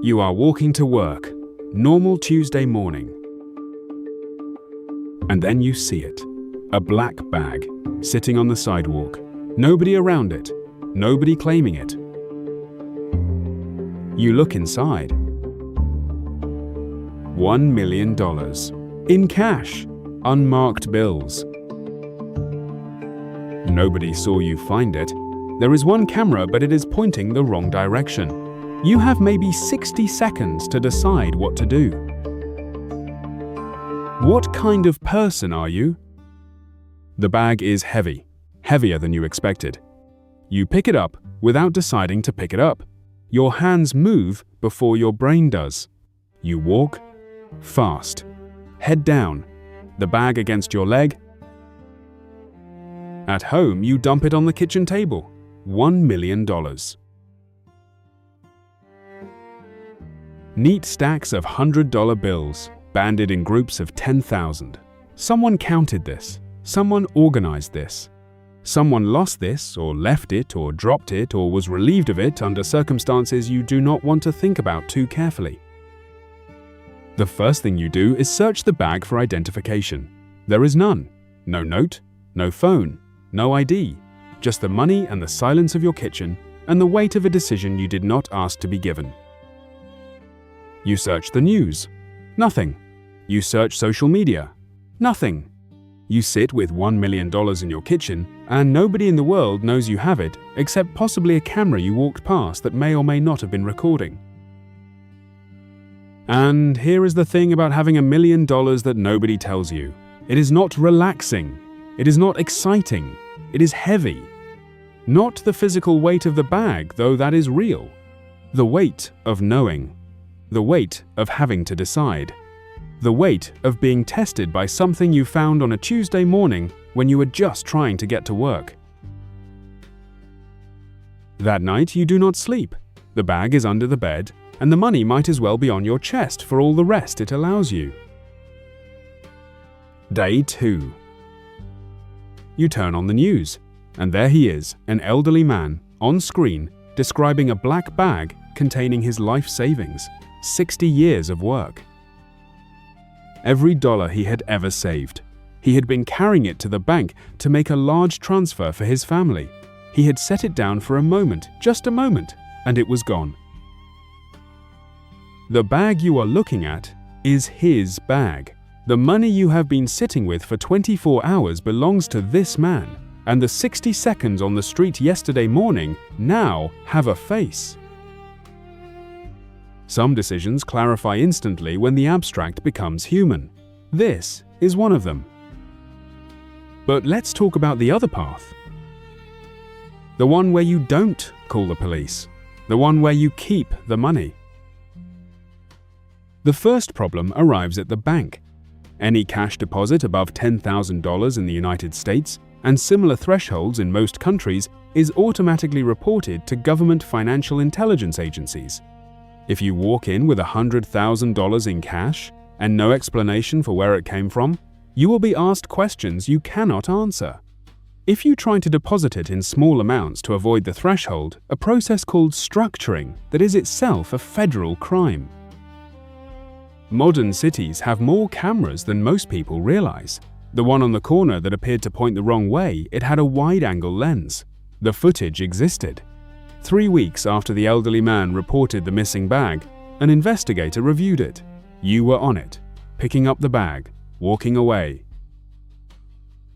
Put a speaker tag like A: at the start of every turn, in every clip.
A: You are walking to work, normal Tuesday morning. And then you see it. A black bag, sitting on the sidewalk. Nobody around it. Nobody claiming it. You look inside. $1 million. In cash. Unmarked bills. Nobody saw you find it. There is one camera, but it is pointing the wrong direction. You have maybe 60 seconds to decide what to do. What kind of person are you? The bag is heavy, heavier than you expected. You pick it up without deciding to pick it up. Your hands move before your brain does. You walk fast, head down, the bag against your leg. At home, you dump it on the kitchen table. $1 million. Neat stacks of $100 bills, banded in groups of 10,000. Someone counted this. Someone organized this. Someone lost this, or left it, or dropped it, or was relieved of it under circumstances you do not want to think about too carefully. The first thing you do is search the bag for identification. There is none. No note, no phone, no ID, just the money and the silence of your kitchen and the weight of a decision you did not ask to be given. You search the news. Nothing. You search social media. Nothing. You sit with $1 million in your kitchen, and nobody in the world knows you have it, except possibly a camera you walked past that may or may not have been recording. And here is the thing about having $1 million that nobody tells you. It is not relaxing. It is not exciting. It is heavy. Not the physical weight of the bag, though that is real. The weight of knowing. The weight of having to decide. The weight of being tested by something you found on a Tuesday morning when you were just trying to get to work. That night you do not sleep. The bag is under the bed, and the money might as well be on your chest for all the rest it allows you. Day 2. You turn on the news, and there he is, an elderly man, on screen, describing a black bag containing his life savings, 60 years of work. Every dollar he had ever saved. He had been carrying it to the bank to make a large transfer for his family. He had set it down for a moment, just a moment, and it was gone. The bag you are looking at is his bag. The money you have been sitting with for 24 hours belongs to this man, and the 60 seconds on the street yesterday morning now have a face. Some decisions clarify instantly when the abstract becomes human. This is one of them. But let's talk about the other path. The one where you don't call the police. The one where you keep the money. The first problem arrives at the bank. Any cash deposit above $10,000 in the United States and similar thresholds in most countries is automatically reported to government financial intelligence agencies. If you walk in with $100,000 in cash and no explanation for where it came from, you will be asked questions you cannot answer. If you try to deposit it in small amounts to avoid the threshold, a process called structuring that is itself a federal crime. Modern cities have more cameras than most people realize. The one on the corner that appeared to point the wrong way, it had a wide-angle lens. The footage existed. 3 weeks after the elderly man reported the missing bag, an investigator reviewed it. You were on it, picking up the bag, walking away.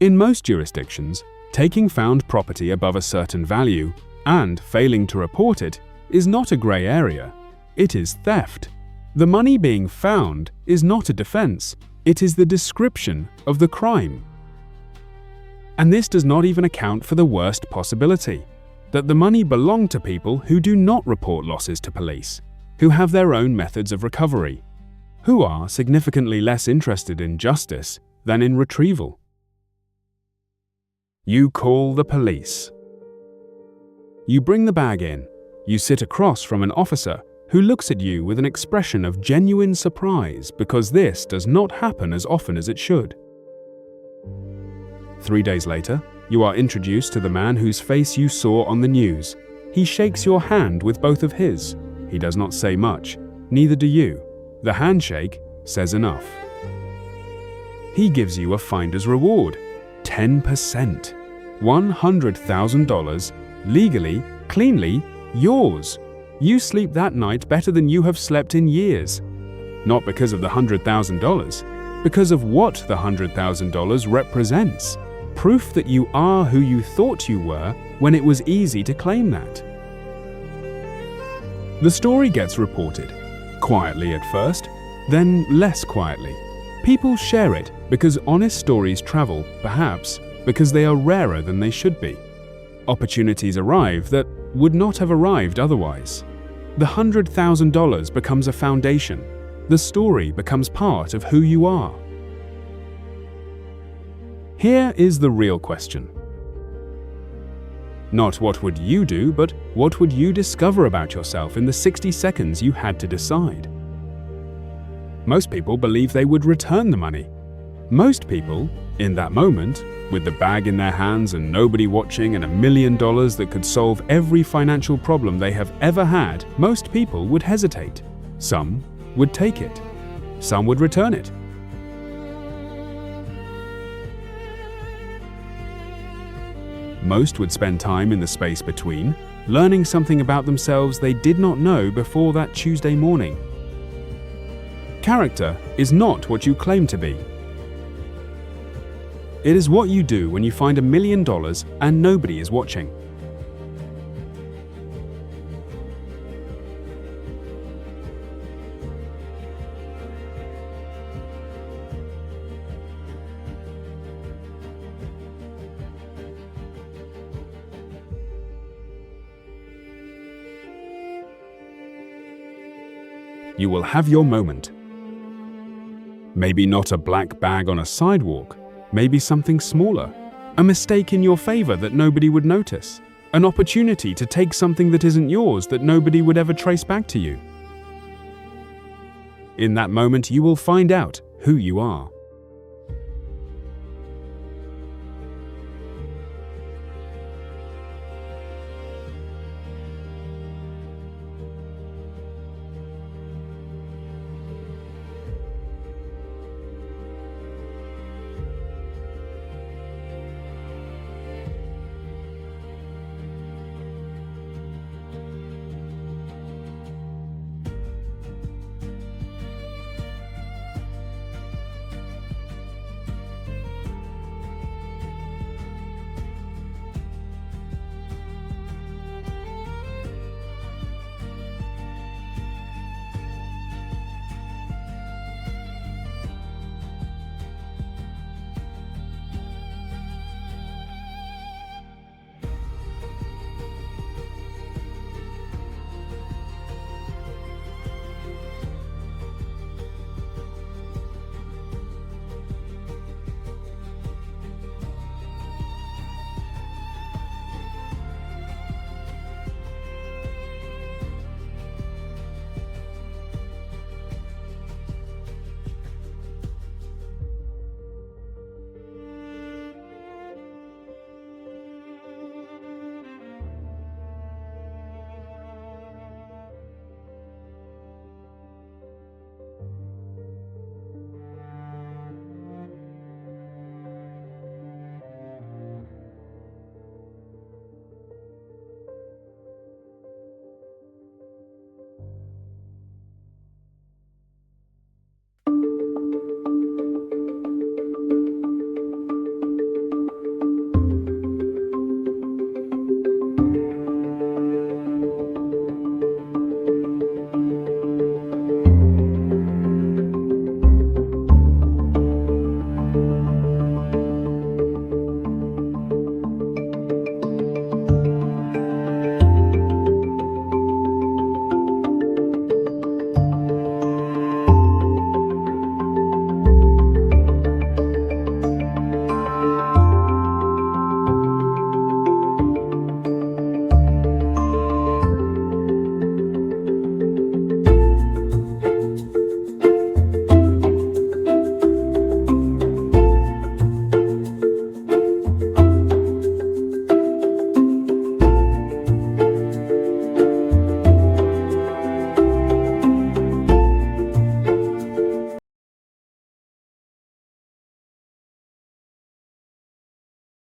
A: In most jurisdictions, taking found property above a certain value and failing to report it is not a grey area. It is theft. The money being found is not a defense. It is the description of the crime. And this does not even account for the worst possibility, that the money belonged to people who do not report losses to police, who have their own methods of recovery, who are significantly less interested in justice than in retrieval. You call the police. You bring the bag in. You sit across from an officer who looks at you with an expression of genuine surprise because this does not happen as often as it should. 3 days later, you are introduced to the man whose face you saw on the news. He shakes your hand with both of his. He does not say much. Neither do you. The handshake says enough. He gives you a finder's reward, 10%, $100,000, legally, cleanly, yours. You sleep that night better than you have slept in years. Not because of the $100,000, because of what the $100,000 represents. Proof that you are who you thought you were when it was easy to claim that. The story gets reported, quietly at first, then less quietly. People share it because honest stories travel, perhaps because they are rarer than they should be. Opportunities arrive that would not have arrived otherwise. The $100,000 becomes a foundation. The story becomes part of who you are. Here is the real question. Not what would you do, but what would you discover about yourself in the 60 seconds you had to decide? Most people believe they would return the money. Most people, in that moment, with the bag in their hands and nobody watching and $1 million that could solve every financial problem they have ever had, most people would hesitate. Some would take it. Some would return it. Most would spend time in the space between, learning something about themselves they did not know before that Tuesday morning. Character is not what you claim to be. It is what you do when you find $1 million and nobody is watching. You will have your moment. Maybe not a black bag on a sidewalk, maybe something smaller, a mistake in your favor that nobody would notice, an opportunity to take something that isn't yours that nobody would ever trace back to you. In that moment, you will find out who you are.